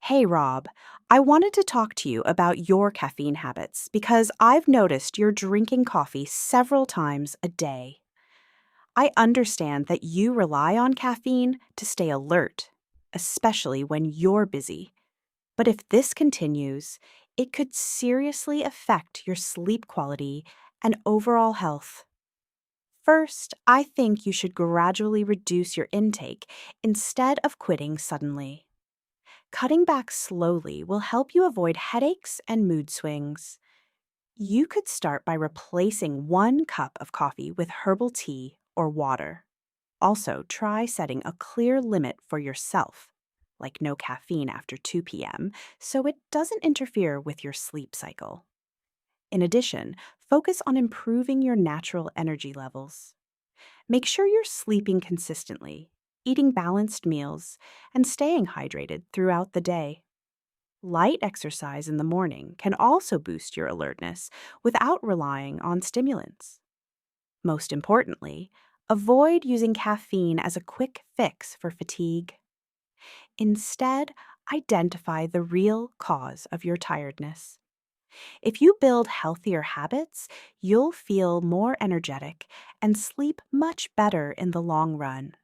Hey Rob, I wanted to talk to you about your caffeine habits because I've noticed you're drinking coffee several times a day. I understand that you rely on caffeine to stay alert, especially when you're busy. But if this continues, it could seriously affect your sleep quality and overall health. First, I think you should gradually reduce your intake instead of quitting suddenly. Cutting back slowly will help you avoid headaches and mood swings. You could start by replacing 1 cup of coffee with herbal tea or water. Also, try setting a clear limit for yourself, like no caffeine after 2 p.m., so it doesn't interfere with your sleep cycle. In addition, focus on improving your natural energy levels. Make sure you're sleeping consistently, eating balanced meals, and staying hydrated throughout the day. Light exercise in the morning can also boost your alertness without relying on stimulants. Most importantly, avoid using caffeine as a quick fix for fatigue. Instead, identify the real cause of your tiredness. If you build healthier habits, you'll feel more energetic and sleep much better in the long run.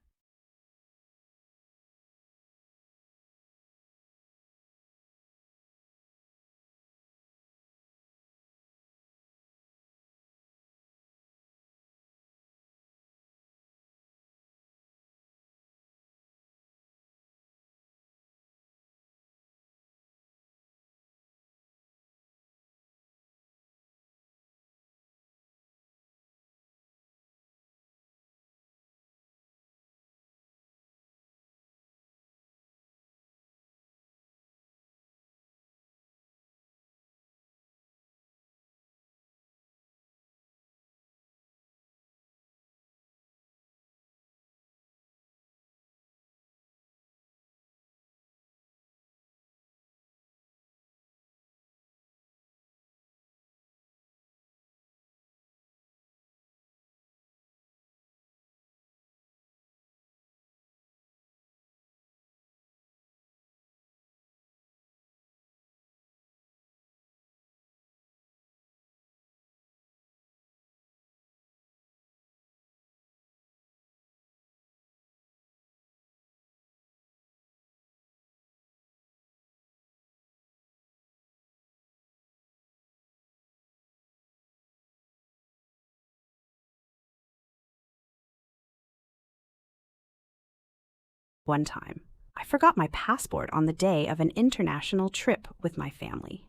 One time, I forgot my passport on the day of an international trip with my family.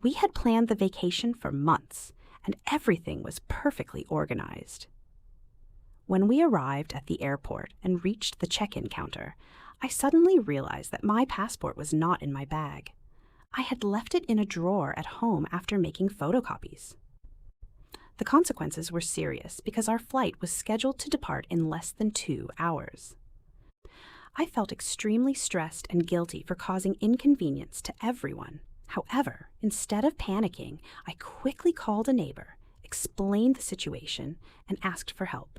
We had planned the vacation for months, and everything was perfectly organized. When we arrived at the airport and reached the check-in counter, I suddenly realized that my passport was not in my bag. I had left it in a drawer at home after making photocopies. The consequences were serious because our flight was scheduled to depart in less than 2 hours. I felt extremely stressed and guilty for causing inconvenience to everyone. However, instead of panicking, I quickly called a neighbor, explained the situation, and asked for help.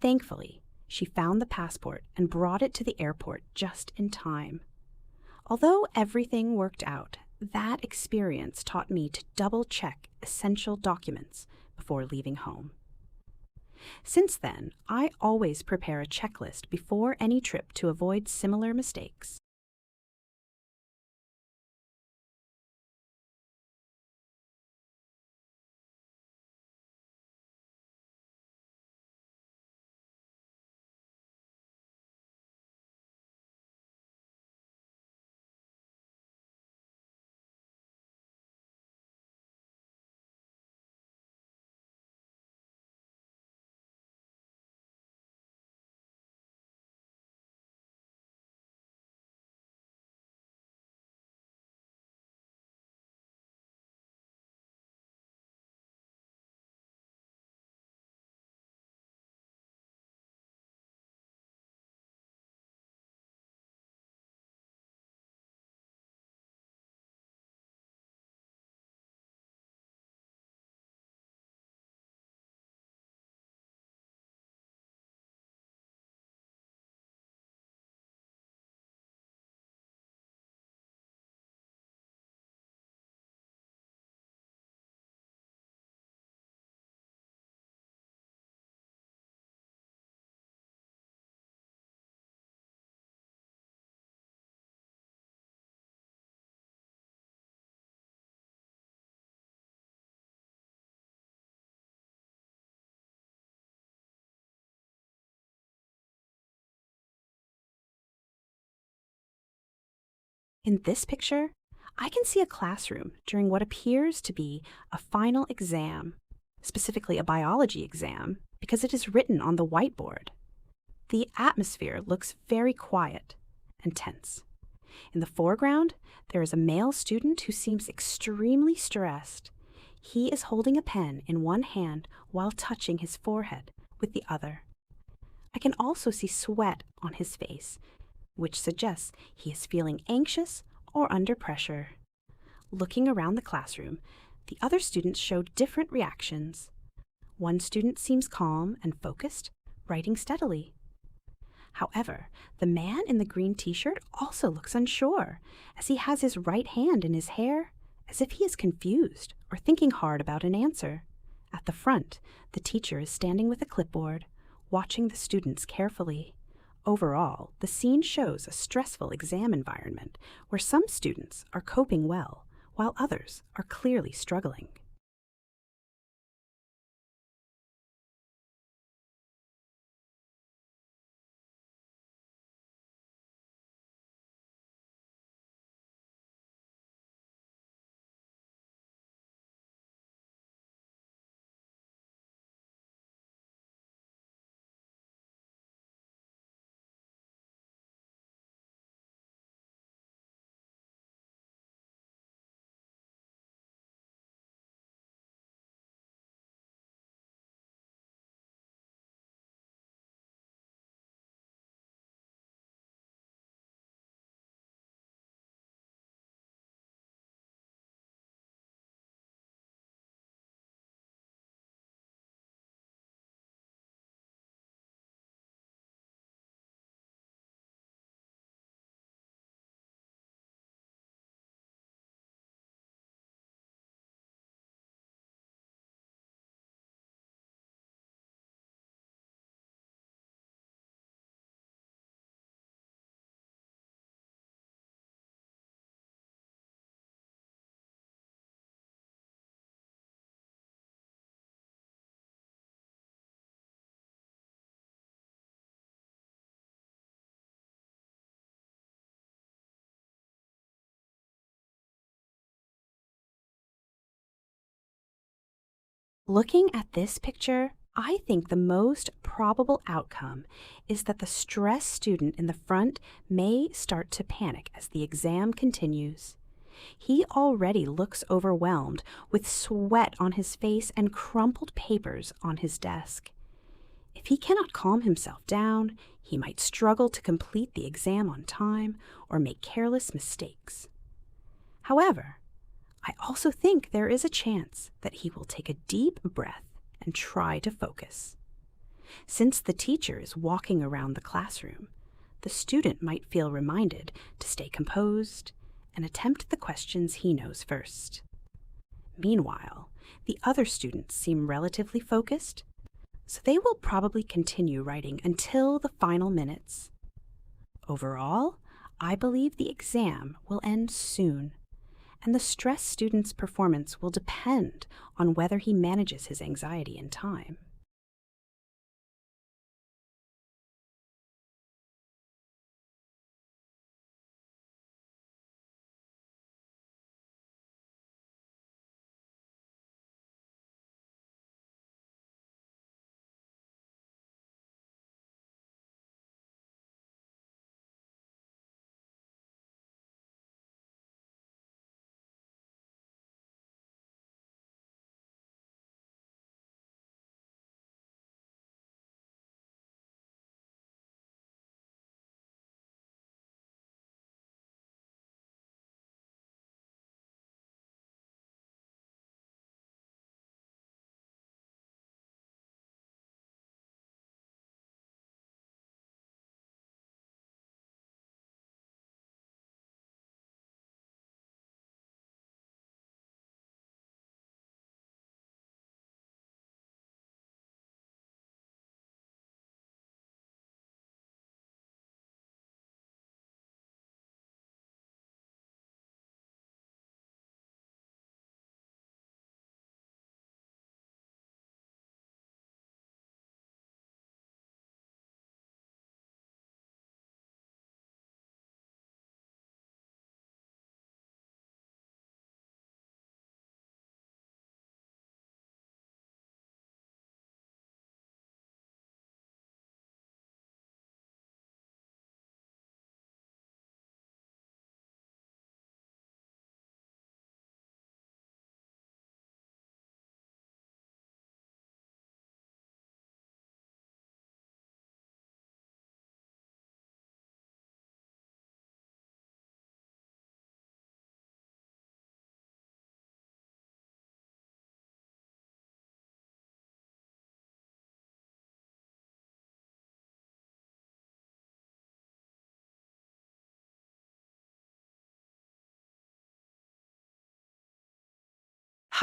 Thankfully, she found the passport and brought it to the airport just in time. Although everything worked out, that experience taught me to double-check essential documents before leaving home. Since then, I always prepare a checklist before any trip to avoid similar mistakes. In this picture, I can see a classroom during what appears to be a final exam, specifically a biology exam, because it is written on the whiteboard. The atmosphere looks very quiet and tense. In the foreground, there is a male student who seems extremely stressed. He is holding a pen in one hand while touching his forehead with the other. I can also see sweat on his face, which suggests he is feeling anxious or under pressure. Looking around the classroom, the other students show different reactions. One student seems calm and focused, writing steadily. However, the man in the green t-shirt also looks unsure, as he has his right hand in his hair, as if he is confused or thinking hard about an answer. At the front, the teacher is standing with a clipboard, watching the students carefully. Overall, the scene shows a stressful exam environment where some students are coping well, while others are clearly struggling. Looking at this picture, I think the most probable outcome is that the stressed student in the front may start to panic as the exam continues. He already looks overwhelmed with sweat on his face and crumpled papers on his desk. If he cannot calm himself down, he might struggle to complete the exam on time or make careless mistakes. However, I also think there is a chance that he will take a deep breath and try to focus. Since the teacher is walking around the classroom, the student might feel reminded to stay composed and attempt the questions he knows first. Meanwhile, the other students seem relatively focused, so they will probably continue writing until the final minutes. Overall, I believe the exam will end soon, and the stressed student's performance will depend on whether he manages his anxiety in time.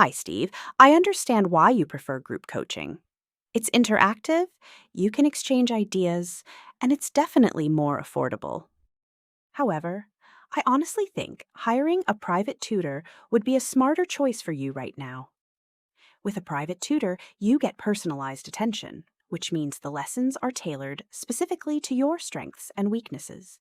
Hi, Steve. I understand why you prefer group coaching. It's interactive, you can exchange ideas, and it's definitely more affordable. However, I honestly think hiring a private tutor would be a smarter choice for you right now. With a private tutor, you get personalized attention, which means the lessons are tailored specifically to your strengths and weaknesses.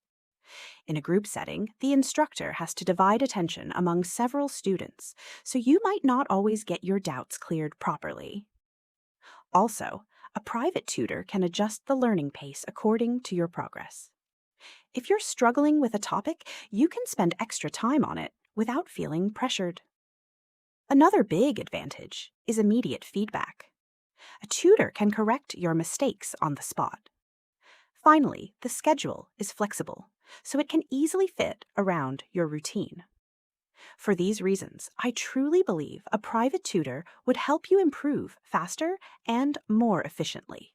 In a group setting, the instructor has to divide attention among several students, so you might not always get your doubts cleared properly. Also, a private tutor can adjust the learning pace according to your progress. If you're struggling with a topic, you can spend extra time on it without feeling pressured. Another big advantage is immediate feedback. A tutor can correct your mistakes on the spot. Finally, the schedule is flexible, so it can easily fit around your routine. For these reasons, I truly believe a private tutor would help you improve faster and more efficiently.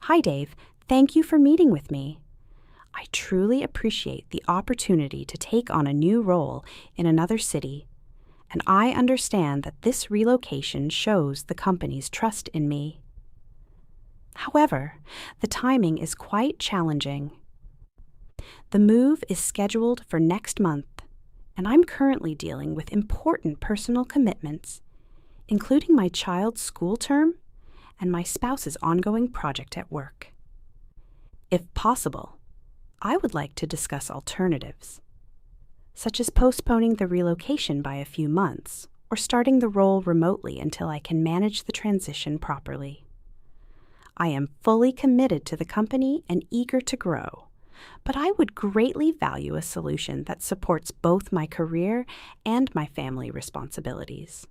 Hi, Dave. Thank you for meeting with me. I truly appreciate the opportunity to take on a new role in another city, and I understand that this relocation shows the company's trust in me. However, the timing is quite challenging. The move is scheduled for next month, and I'm currently dealing with important personal commitments, including my child's school term and my spouse's ongoing project at work. If possible, I would like to discuss alternatives, such as postponing the relocation by a few months or starting the role remotely until I can manage the transition properly. I am fully committed to the company and eager to grow, but I would greatly value a solution that supports both my career and my family responsibilities.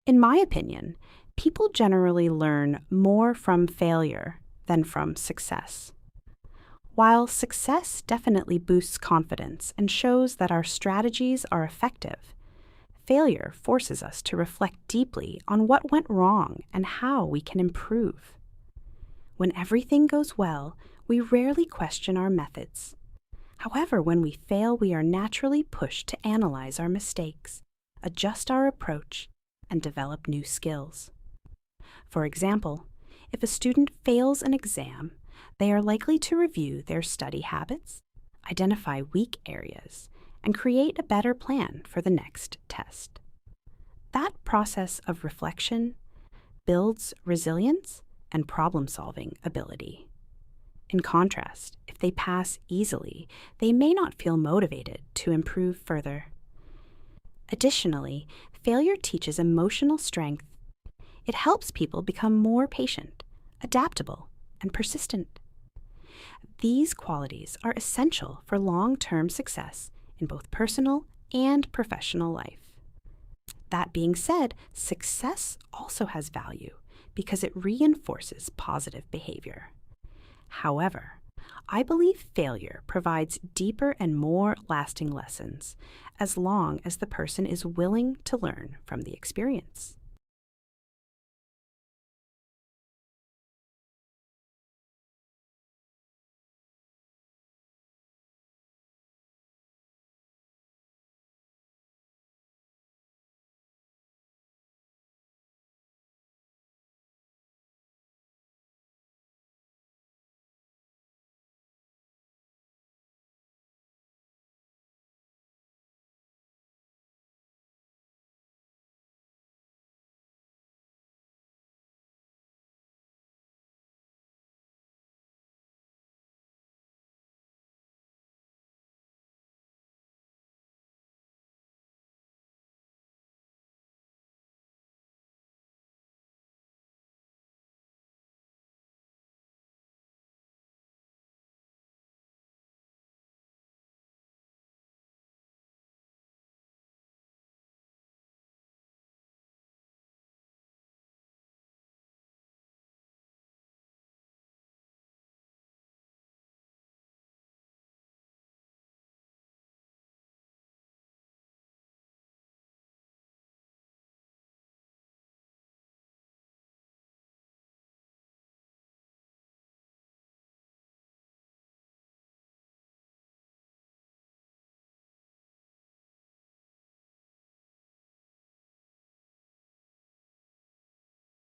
In my opinion, people generally learn more from failure than from success. While success definitely boosts confidence and shows that our strategies are effective, failure forces us to reflect deeply on what went wrong and how we can improve. When everything goes well, we rarely question our methods. However, when we fail, we are naturally pushed to analyze our mistakes, adjust our approach, and develop new skills. For example, if a student fails an exam, they are likely to review their study habits, identify weak areas, and create a better plan for the next test. That process of reflection builds resilience and problem-solving ability. In contrast, if they pass easily, they may not feel motivated to improve further. Additionally, failure teaches emotional strength. It helps people become more patient, adaptable, and persistent. These qualities are essential for long-term success in both personal and professional life. That being said, success also has value because it reinforces positive behavior. However, I believe failure provides deeper and more lasting lessons as long as the person is willing to learn from the experience.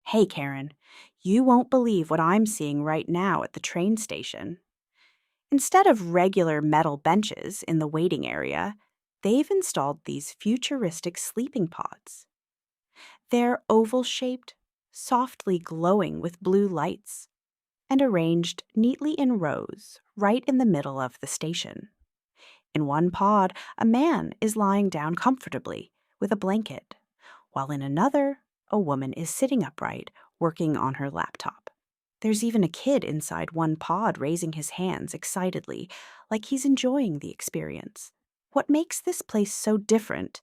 Hey, Karen, you won't believe what I'm seeing right now at the train station. Instead of regular metal benches in the waiting area, they've installed these futuristic sleeping pods. They're oval-shaped, softly glowing with blue lights, and arranged neatly in rows right in the middle of the station. In one pod, a man is lying down comfortably with a blanket, while in another, a woman is sitting upright, working on her laptop. There's even a kid inside one pod raising his hands excitedly, like he's enjoying the experience. What makes this place so different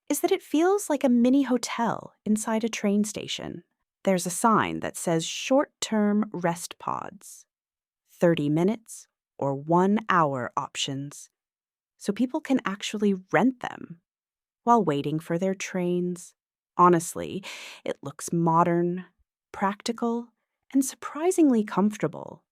is that it feels like a mini hotel inside a train station. There's a sign that says short-term rest pods, 30 minutes or 1 hour options, so people can actually rent them while waiting for their trains. Honestly, it looks modern, practical, and surprisingly comfortable.